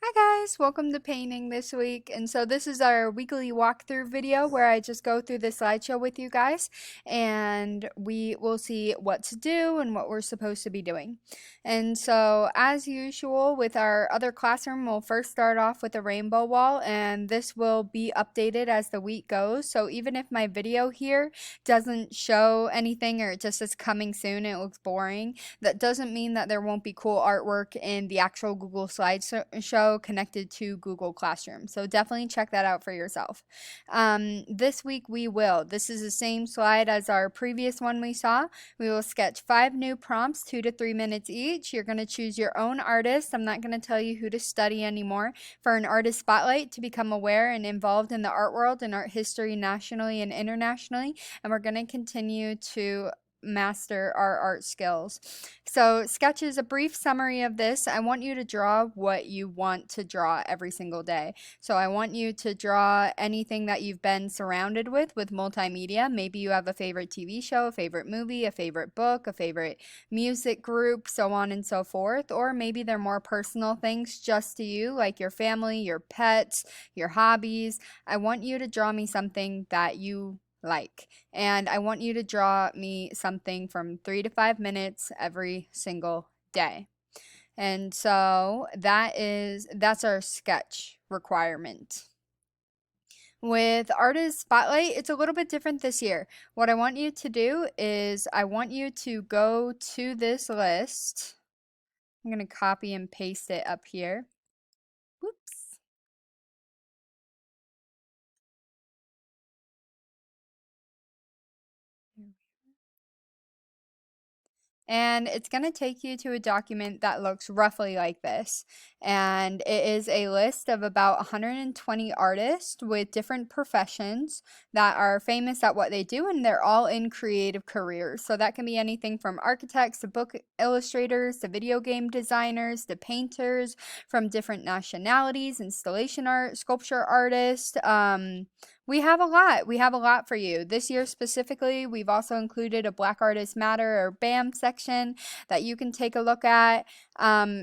Hi guys, welcome to painting this week. And so this is our weekly walkthrough video where I just go through the slideshow with you guys and we will see what to do and what we're supposed to be doing. And so as usual with our other classroom, we'll first start off with a rainbow wall and this will be updated as the week goes. So even if my video here doesn't show anything or it just says coming soon, it looks boring, that doesn't mean that there won't be cool artwork in the actual Google Slideshow connected to Google Classroom. So definitely check that out for yourself. This week this is the same slide as our previous one we saw. We will sketch 5 new prompts, 2 to 3 minutes each. You're going to choose your own artist. I'm not going to tell you who to study anymore. For an artist spotlight to become aware and involved in the art world and art history nationally and internationally. And we're going to continue to master our art skills. So sketch is a brief summary of this. I want you to draw what you want to draw every single day. So I want you to draw anything that you've been surrounded with multimedia. Maybe you have a favorite TV show, a favorite movie, a favorite book, a favorite music group, so on and so forth. Or maybe they're more personal things just to you, like your family, your pets, your hobbies. I want you to draw me something that you like. And I want you to draw me something from 3 to 5 minutes every single day. And so that's our sketch requirement. With Artist Spotlight, it's a little bit different this year. What I want you to do is I want you to go to this list. I'm going to copy and paste it up here. Whoops. And it's going to take you to a document that looks roughly like this. And it is a list of about 120 artists with different professions that are famous at what they do, and they're all in creative careers. So that can be anything from architects to book illustrators to video game designers to painters from different nationalities, installation art, sculpture artists. We have a lot. We have a lot for you. This year specifically, we've also included a Black Artists Matter or BAM section that you can take a look at.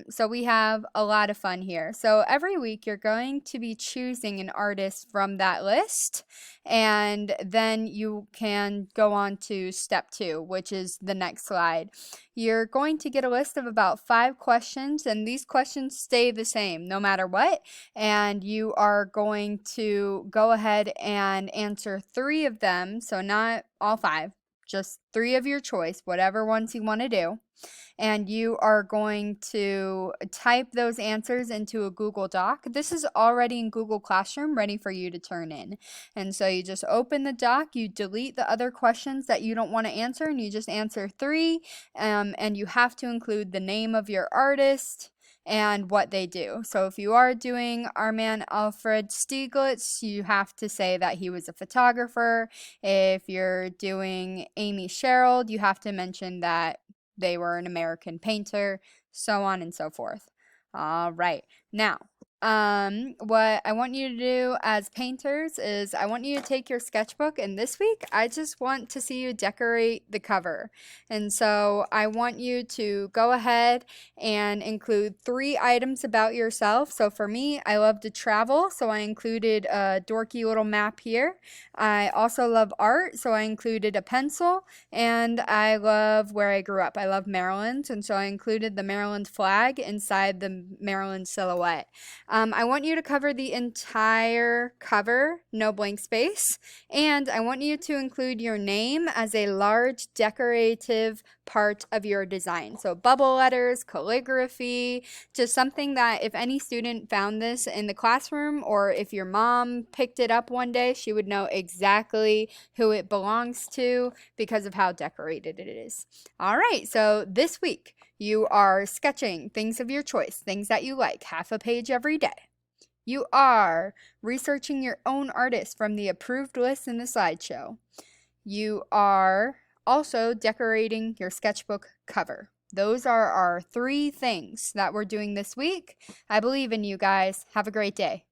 So we have a lot of fun here. So every week you're going to be choosing an artist from that list, and then you can go on to step 2, which is the next slide. You're going to get a list of about 5 questions, and these questions stay the same no matter what. And you are going to go ahead and answer 3 of them. So not all 5, just 3 of your choice, whatever ones you want to do. And you are going to type those answers into a Google Doc. This is already in Google Classroom, ready for you to turn in. And so you just open the doc, you delete the other questions that you don't want to answer, and you just answer 3. And you have to include the name of your artist and what they do. So if you are doing our man Alfred Stieglitz, you have to say that he was a photographer. If you're doing Amy Sherald, you have to mention that they were an American painter, so on and so forth. All right. Now, what I want you to do as painters is I want you to take your sketchbook, and this week I just want to see you decorate the cover. And so I want you to go ahead and include 3 items about yourself. So for me, I love to travel, so I included a dorky little map here. I also love art, so I included a pencil, and I love where I grew up. I love Maryland, and so I included the Maryland flag inside the Maryland silhouette. I want you to cover the entire cover, no blank space, and I want you to include your name as a large decorative part of your design. So bubble letters, calligraphy, just something that if any student found this in the classroom, or if your mom picked it up one day, she would know exactly who it belongs to because of how decorated it is. All right, so this week you are sketching things of your choice, things that you like, half a page every day. You are researching your own artist from the approved list in the slideshow. You are also decorating your sketchbook cover. Those are our 3 things that we're doing this week. I believe in you guys. Have a great day.